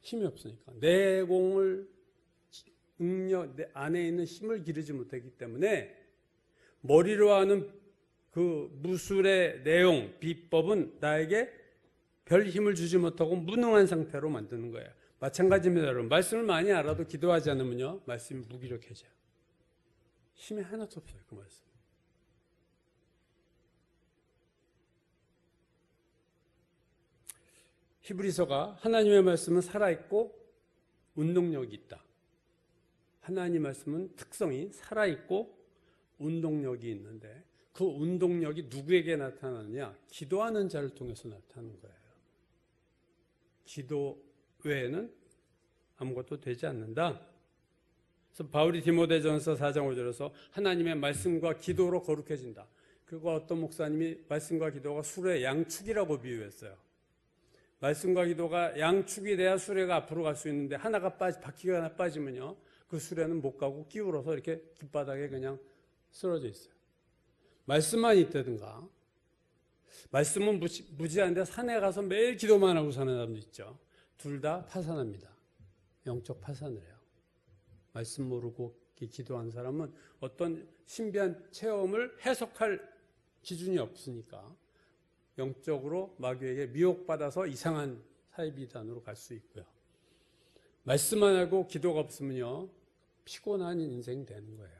힘이 없으니까. 내공을 내 안에 있는 힘을 기르지 못했기 때문에 머리로 하는 그 무술의 내용, 비법은 나에게 별 힘을 주지 못하고 무능한 상태로 만드는 거예요. 마찬가지입니다, 여러분. 말씀을 많이 알아도 기도하지 않으면요, 말씀이 무기력해져요. 힘이 하나도 없어요, 그 말씀. 히브리서가 하나님의 말씀은 살아있고 운동력이 있다. 하나님 말씀은 특성이 살아있고 운동력이 있는데 그 운동력이 누구에게 나타나느냐? 기도하는 자를 통해서 나타나는 거예요. 기도 외에는 아무것도 되지 않는다. 그래서 바울이 디모데전서 4장 5절에서 하나님의 말씀과 기도로 거룩해진다. 그리고 어떤 목사님이 말씀과 기도가 수레의 양축이라고 비유했어요. 말씀과 기도가 양축이 돼야 수레가 앞으로 갈 수 있는데 바퀴가 하나 빠지면요, 그 수레는 못 가고 기울어서 이렇게 길바닥에 그냥 쓰러져 있어요. 말씀만 있다든가, 말씀은 무지한데 산에 가서 매일 기도만 하고 사는 사람도 있죠. 둘 다 파산합니다. 영적 파산을 해요. 말씀 모르고 기도한 사람은 어떤 신비한 체험을 해석할 기준이 없으니까 영적으로 마귀에게 미혹받아서 이상한 사이비단으로 갈 수 있고요. 말씀만 하고 기도가 없으면요, 피곤한 인생 되는 거예요.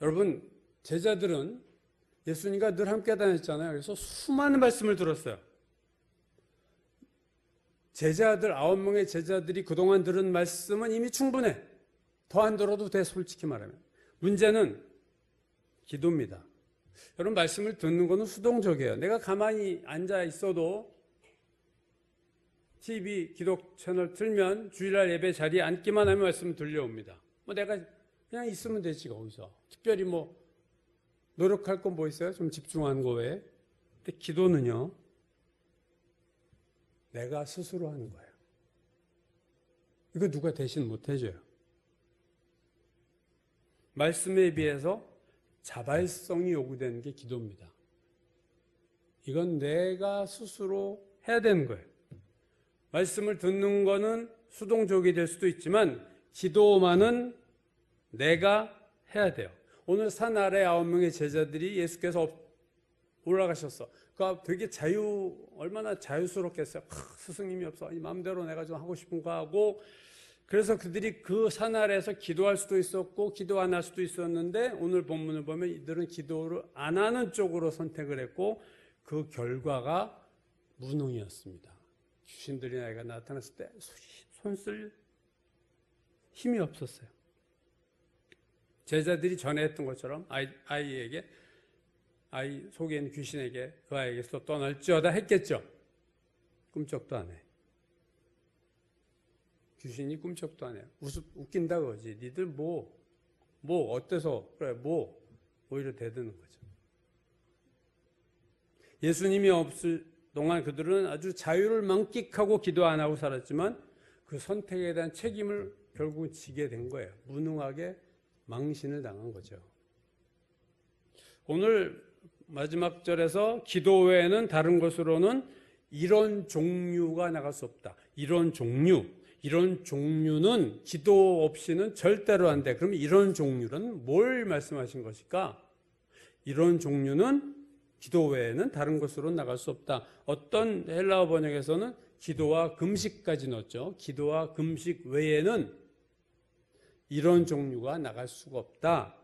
여러분, 제자들은 예수님과 늘 함께 다녔잖아요. 그래서 수많은 말씀을 들었어요. 제자들, 9명의 제자들이 그동안 들은 말씀은 이미 충분해. 더 안 들어도 돼, 솔직히 말하면. 문제는 기도입니다. 여러분, 말씀을 듣는 것은 수동적이에요. 내가 가만히 앉아 있어도 TV 기독 채널 틀면 주일날 예배 자리에 앉기만 하면 말씀 들려옵니다. 내가 그냥 있으면 되지, 거기서. 특별히 노력할 건 뭐 있어요? 좀 집중하는 거 외에. 근데 기도는요, 내가 스스로 하는 거예요. 이거 누가 대신 못 해줘요. 말씀에 비해서 자발성이 요구되는 게 기도입니다. 이건 내가 스스로 해야 되는 거예요. 말씀을 듣는 거는 수동적이 될 수도 있지만 기도만은 내가 해야 돼요. 오늘 산 아래 9명의 제자들이 예수께서 올라가셨어. 그러니까 되게 얼마나 자유스럽겠어요. 스승님이 없어. 이 마음대로 내가 좀 하고 싶은 거 하고. 그래서 그들이 그 산 아래에서 기도할 수도 있었고 기도 안 할 수도 있었는데 오늘 본문을 보면 이들은 기도를 안 하는 쪽으로 선택을 했고 그 결과가 무능이었습니다. 귀신들이 나에게 나타났을 때 손 쓸 힘이 없었어요. 제자들이 전에 했던 것처럼 아이 속에 있는 귀신에게 그 아이에게서 떠날지어다 했겠죠. 꿈쩍도 안 해. 귀신이 꿈쩍도 안 해요. 웃긴다 그러지. 니들 어때서 그래 오히려 대드는 거죠. 예수님이 없을 동안 그들은 아주 자유를 만끽하고 기도 안 하고 살았지만 그 선택에 대한 책임을 결국 지게 된 거예요. 무능하게 망신을 당한 거죠. 오늘 마지막 절에서 기도 외에는 다른 것으로는 이런 종류가 나갈 수 없다. 이런 종류는 기도 없이는 절대로 안 돼. 그럼 이런 종류는 뭘 말씀하신 것일까? 이런 종류는 기도 외에는 다른 것으로 나갈 수 없다. 어떤 헬라어 번역에서는 기도와 금식까지 넣었죠. 기도와 금식 외에는 이런 종류가 나갈 수가 없다.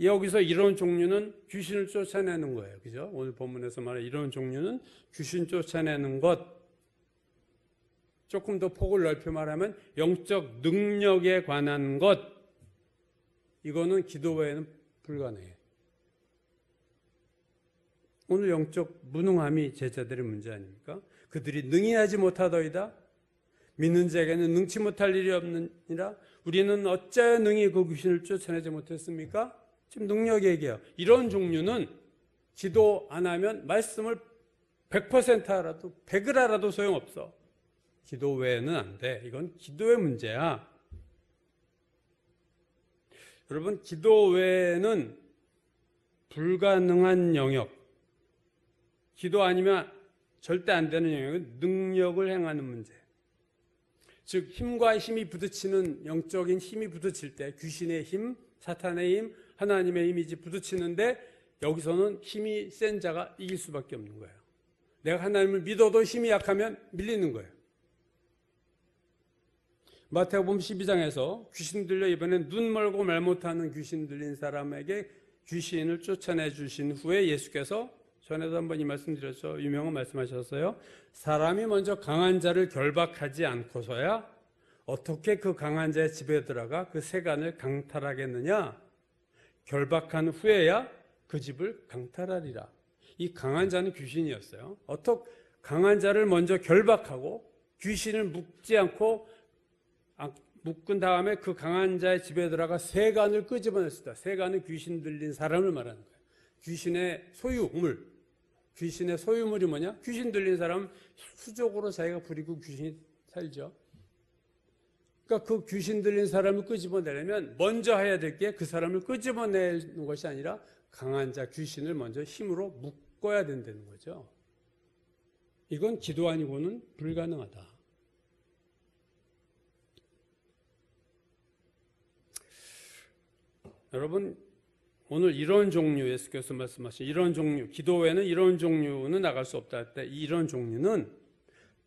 여기서 이런 종류는 귀신을 쫓아내는 거예요. 그죠? 오늘 본문에서 말하는 이런 종류는 귀신 쫓아내는 것. 조금 더 폭을 넓혀 말하면 영적 능력에 관한 것. 이거는 기도 외에는 불가능해요. 오늘 영적 무능함이 제자들의 문제 아닙니까? 그들이 능히하지 못하더이다. 믿는 자에게는 능치 못할 일이 없느니라. 우리는 어찌하여 능히 그 귀신을 쫓아내지 못했습니까? 지금 능력 얘기해요. 이런 종류는 기도 안 하면 말씀을 100% 알아도 100을 알아도 소용없어. 기도 외에는 안 돼. 이건 기도의 문제야. 여러분, 기도 외에는 불가능한 영역, 기도 아니면 절대 안 되는 영역은 능력을 행하는 문제. 즉 힘과 힘이 부딪히는, 영적인 힘이 부딪힐 때 귀신의 힘, 사탄의 힘, 하나님의 힘이 부딪히는데 여기서는 힘이 센 자가 이길 수밖에 없는 거예요. 내가 하나님을 믿어도 힘이 약하면 밀리는 거예요. 마태복음 12장에서 귀신 들려 이번엔 눈 멀고 말 못하는 귀신 들린 사람에게 귀신을 쫓아내 주신 후에 예수께서 전에도 한번 이 말씀 드렸죠. 유명한 말씀하셨어요. 사람이 먼저 강한 자를 결박하지 않고서야 어떻게 그 강한 자의 집에 들어가 그 세간을 강탈하겠느냐? 결박한 후에야 그 집을 강탈하리라. 이 강한 자는 귀신이었어요. 어떻게 강한 자를 먼저 결박하고 귀신을 묶지 않고 묶은 다음에 그 강한 자의 집에 들어가 세간을 끄집어냈습니다. 세간은 귀신 들린 사람을 말하는 거예요. 귀신의 소유물. 귀신의 소유물이 뭐냐? 귀신 들린 사람은 수적으로 자기가 부리고 귀신이 살죠. 그러니까 그 귀신 들린 사람을 끄집어내려면 먼저 해야 될 게 그 사람을 끄집어내는 것이 아니라 강한 자 귀신을 먼저 힘으로 묶어야 된다는 거죠. 이건 기도 아니고는 불가능하다. 여러분, 오늘 이런 종류, 예수께서 말씀하신 이런 종류, 기도 외에는 이런 종류는 나갈 수 없다 할 때, 이런 종류는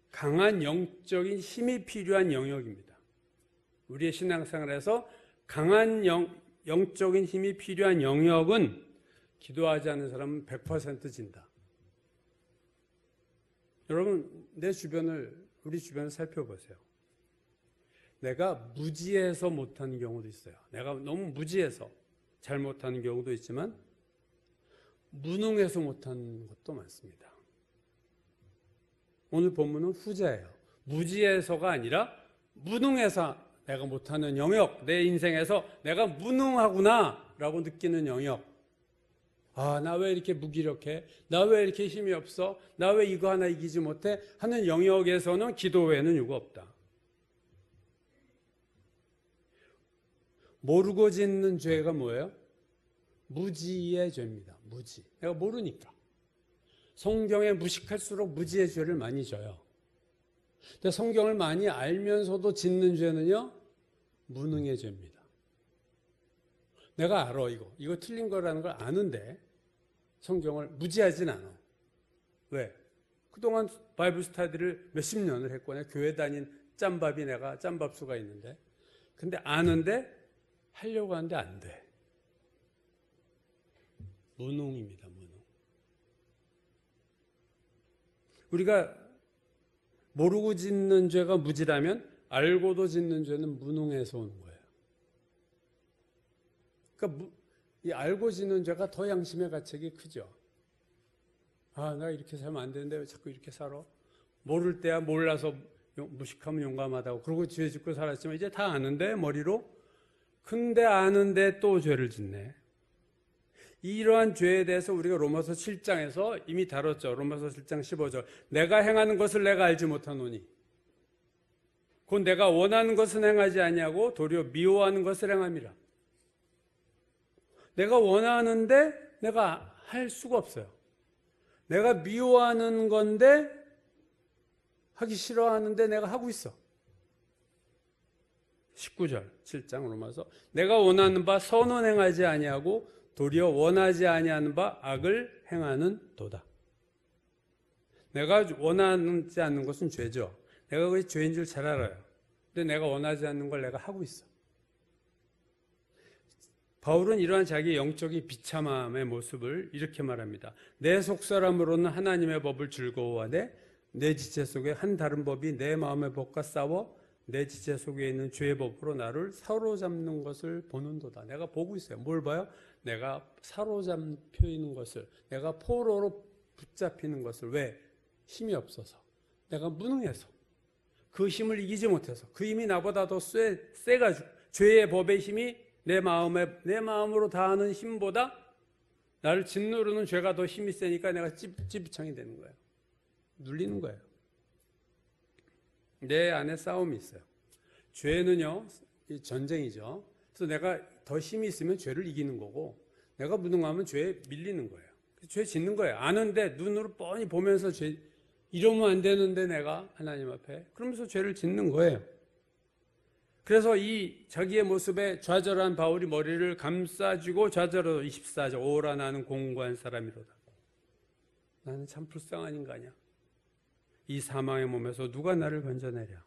강한 영적인 힘이 필요한 영역입니다. 우리의 신앙생활에서 강한 영적인 힘이 필요한 영역은 기도하지 않는 사람은 100% 진다. 여러분, 우리 주변을 살펴보세요. 내가 무지해서 못하는 경우도 있어요. 내가 너무 무지해서 잘 못하는 경우도 있지만 무능해서 못하는 것도 많습니다. 오늘 본문은 후자예요. 무지해서가 아니라 무능해서 내가 못하는 영역, 내 인생에서 내가 무능하구나 라고 느끼는 영역. 아, 나 왜 이렇게 무기력해? 나 왜 이렇게 힘이 없어? 나 왜 이거 하나 이기지 못해? 하는 영역에서는 기도 외에는 유가 없다. 모르고 짓는 죄가 뭐예요? 무지의 죄입니다. 무지. 내가 모르니까. 성경에 무식할수록 무지의 죄를 많이 져요. 근데 성경을 많이 알면서도 짓는 죄는요, 무능의 죄입니다. 내가 알아, 이거 틀린 거라는 걸 아는데 성경을 무지하진 않아. 왜? 그동안 바이블 스터디를 몇십 년을 했고 내가 교회 다닌 짬밥이 내가 짬밥수가 있는데, 근데 아는데 하려고 하는데 안 돼. 무능입니다. 무능. 우리가 모르고 짓는 죄가 무지라면 알고도 짓는 죄는 무능해서 오는 거예요. 그러니까 이 알고 짓는 죄가 더 양심의 가책이 크죠. 아, 나 이렇게 살면 안 되는데 왜 자꾸 이렇게 살아? 모를 때야 몰라서 무식하면 용감하다고 그러고 죄 짓고 살았지만 이제 다 아는데 머리로. 근데 아는데 또 죄를 짓네. 이러한 죄에 대해서 우리가 로마서 7장에서 이미 다뤘죠. 로마서 7장 15절. 내가 행하는 것을 내가 알지 못하노니 곧 내가 원하는 것은 행하지 아니하고 도리어 미워하는 것을 행함이라. 내가 원하는데 내가 할 수가 없어요. 내가 미워하는 건데 하기 싫어하는데 내가 하고 있어. 19절 7장 로마서 내가 원하는 바 선은 행하지 아니하고 도리어 원하지 아니하는 바 악을 행하는 도다. 내가 원하지 않는 것은 죄죠. 내가 그게 죄인 줄 잘 알아요. 근데 내가 원하지 않는 걸 내가 하고 있어. 바울은 이러한 자기의 영적인 비참함의 모습을 이렇게 말합니다. 내 속사람으로는 하나님의 법을 즐거워하되 내 지체 속에 한 다른 법이 내 마음의 법과 싸워 내 지체 속에 있는 죄의 법으로 나를 사로잡는 것을 보는도다. 내가 보고 있어요. 뭘 봐요? 내가 사로잡혀 있는 것을, 내가 포로로 붙잡히는 것을. 왜? 힘이 없어서. 내가 무능해서. 그 힘을 이기지 못해서. 그 힘이 나보다 더 세가지고 죄의 법의 힘이 내 마음으로 다하는 힘보다 나를 짓누르는 죄가 더 힘이 세니까 내가 찌부창이 되는 거예요. 눌리는 거예요. 내 안에 싸움이 있어요. 죄는요, 전쟁이죠. 그래서 내가 더 힘이 있으면 죄를 이기는 거고, 내가 무능하면 죄에 밀리는 거예요. 죄 짓는 거예요. 아는데 눈으로 뻔히 보면서 이러면 안 되는데 내가 하나님 앞에 그러면서 죄를 짓는 거예요. 그래서 이 자기의 모습에 좌절한 바울이 머리를 감싸쥐고 좌절하고 24절 오라 나는 공고한 사람이로다. 나는 참 불쌍한 인간이야. 이 사망의 몸에서 누가 나를 건져내랴.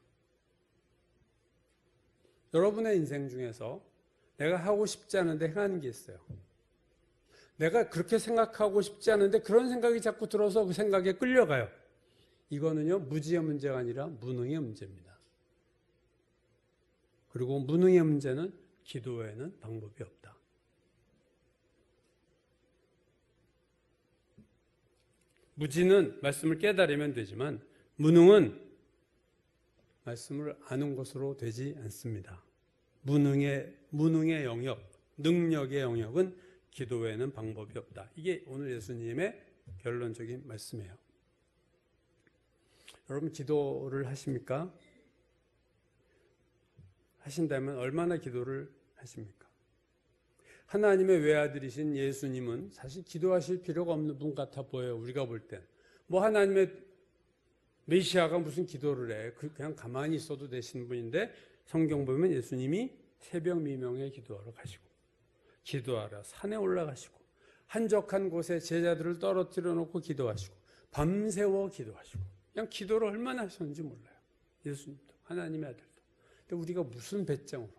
여러분의 인생 중에서 내가 하고 싶지 않은데 행하는 게 있어요. 내가 그렇게 생각하고 싶지 않은데 그런 생각이 자꾸 들어서 그 생각에 끌려가요. 이거는요, 무지의 문제가 아니라 무능의 문제입니다. 그리고 무능의 문제는 기도 외에는 방법이 없다. 무지는 말씀을 깨달으면 되지만 무능은 말씀을 아는 것으로 되지 않습니다. 무능의 영역, 능력의 영역은 기도 외에는 방법이 없다. 이게 오늘 예수님의 결론적인 말씀이에요. 여러분 기도를 하십니까? 하신다면 얼마나 기도를 하십니까? 하나님의 외아들이신 예수님은 사실 기도하실 필요가 없는 분 같아 보여요. 우리가 볼 땐. 뭐 하나님의 메시아가 무슨 기도를 해. 그냥 가만히 있어도 되시는 분인데 성경 보면 예수님이 새벽 미명에 기도하러 가시고 기도하러 산에 올라가시고 한적한 곳에 제자들을 떨어뜨려 놓고 기도하시고 밤새워 기도하시고 그냥 기도를 얼마나 하셨는지 몰라요. 예수님도 하나님의 아들도. 근데 우리가 무슨 배짱으로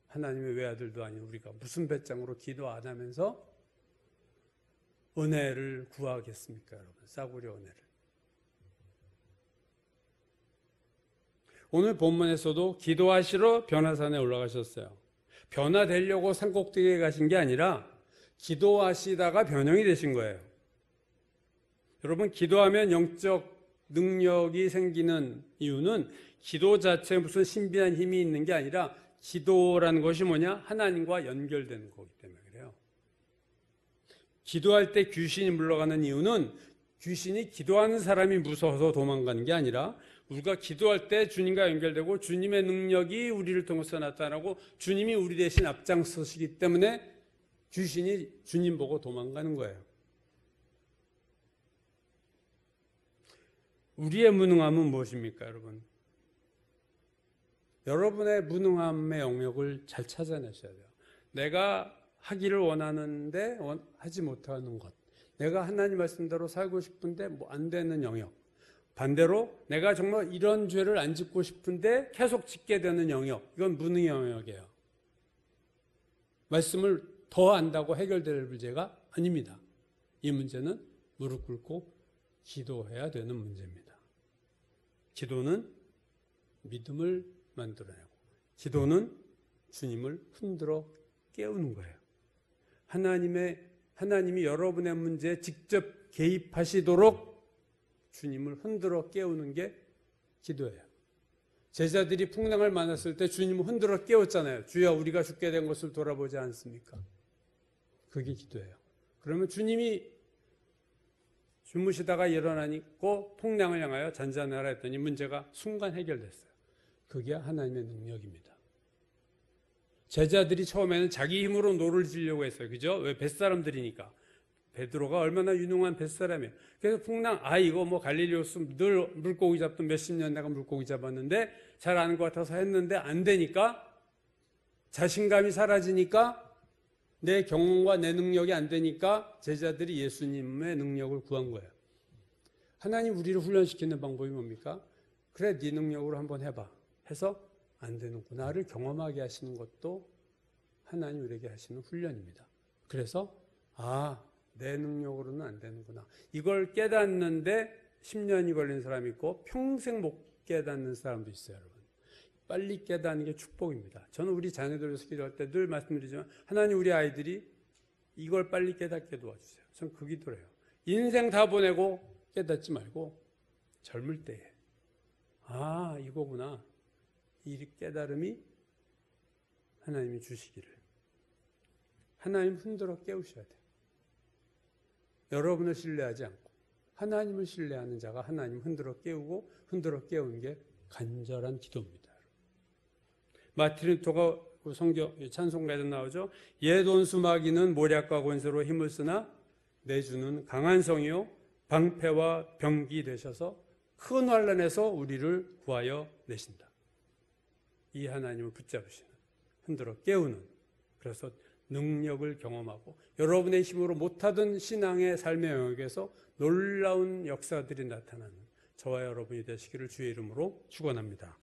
하나님의 외아들도 아닌 우리가 무슨 배짱으로 기도 안 하면서 은혜를 구하겠습니까, 여러분? 싸구려 은혜를. 오늘 본문에서도 기도하시러 변화산에 올라가셨어요. 변화되려고 산꼭대기에 가신 게 아니라 기도하시다가 변형이 되신 거예요. 여러분, 기도하면 영적 능력이 생기는 이유는 기도 자체에 무슨 신비한 힘이 있는 게 아니라 기도라는 것이 뭐냐? 하나님과 연결되는 거기 때문에 그래요. 기도할 때 귀신이 물러가는 이유는 귀신이 기도하는 사람이 무서워서 도망가는 게 아니라 우리가 기도할 때 주님과 연결되고 주님의 능력이 우리를 통해서 나타나고 주님이 우리 대신 앞장서시기 때문에 귀신이 주님 보고 도망가는 거예요. 우리의 무능함은 무엇입니까, 여러분? 여러분의 무능함의 영역을 잘 찾아내셔야 돼요. 내가 하기를 원하는데 하지 못하는 것. 내가 하나님 말씀대로 살고 싶은데 뭐 안 되는 영역. 반대로 내가 정말 이런 죄를 안 짓고 싶은데 계속 짓게 되는 영역. 이건 무능의 영역이에요. 말씀을 더 안다고 해결될 문제가 아닙니다. 이 문제는 무릎 꿇고 기도해야 되는 문제입니다. 기도는 믿음을 만들어내고 기도는 주님을 흔들어 깨우는 거예요. 하나님이 여러분의 문제에 직접 개입하시도록 주님을 흔들어 깨우는 게 기도예요. 제자들이 풍랑을 만났을 때 주님을 흔들어 깨웠잖아요. 주여 우리가 죽게 된 것을 돌아보지 않습니까? 그게 기도예요. 그러면 주님이 주무시다가 일어나니까 풍랑을 향하여 잔잔하라 했더니 문제가 순간 해결됐어요. 그게 하나님의 능력입니다. 제자들이 처음에는 자기 힘으로 노를 지려고 했어요. 그죠? 왜? 뱃사람들이니까. 베드로가 얼마나 유능한 뱃사람이에요. 그래서 풍랑, 이거 뭐 갈릴리오스 늘 물고기 잡던 몇십 년 내가 물고기 잡았는데 잘 아는 것 같아서 했는데 안 되니까 자신감이 사라지니까 내 경험과 내 능력이 안 되니까 제자들이 예수님의 능력을 구한 거예요. 하나님 우리를 훈련시키는 방법이 뭡니까? 그래, 네 능력으로 한번 해봐. 해서 안 되는구나를 경험하게 하시는 것도 하나님 우리에게 하시는 훈련입니다. 그래서 내 능력으로는 안 되는구나. 이걸 깨닫는데 10년이 걸린 사람이 있고 평생 못 깨닫는 사람도 있어요, 여러분. 빨리 깨닫는 게 축복입니다. 저는 우리 자녀들 위해서 기도할 때 늘 말씀드리지만 하나님 우리 아이들이 이걸 빨리 깨닫게 도와주세요. 전 그 기도를 해요. 인생 다 보내고 깨닫지 말고 젊을 때에 이거구나. 이 깨달음이 하나님이 주시기를. 하나님 흔들어 깨우셔야 돼요. 여러분을 신뢰하지 않고 하나님을 신뢰하는 자가 하나님 흔들어 깨우고 흔들어 깨우는 게 간절한 기도입니다. 마틴 루터가 성경 찬송가에도 나오죠. 옛 원수마귀는 모략과 권세로 힘을 쓰나 내 주는 강한 성이요 방패와 병기 되셔서 큰 환난에서 우리를 구하여 내신다. 이 하나님을 붙잡으시는, 흔들어 깨우는, 그래서 능력을 경험하고 여러분의 힘으로 못하던 신앙의 삶의 영역에서 놀라운 역사들이 나타나는 저와 여러분이 되시기를 주의 이름으로 축원합니다.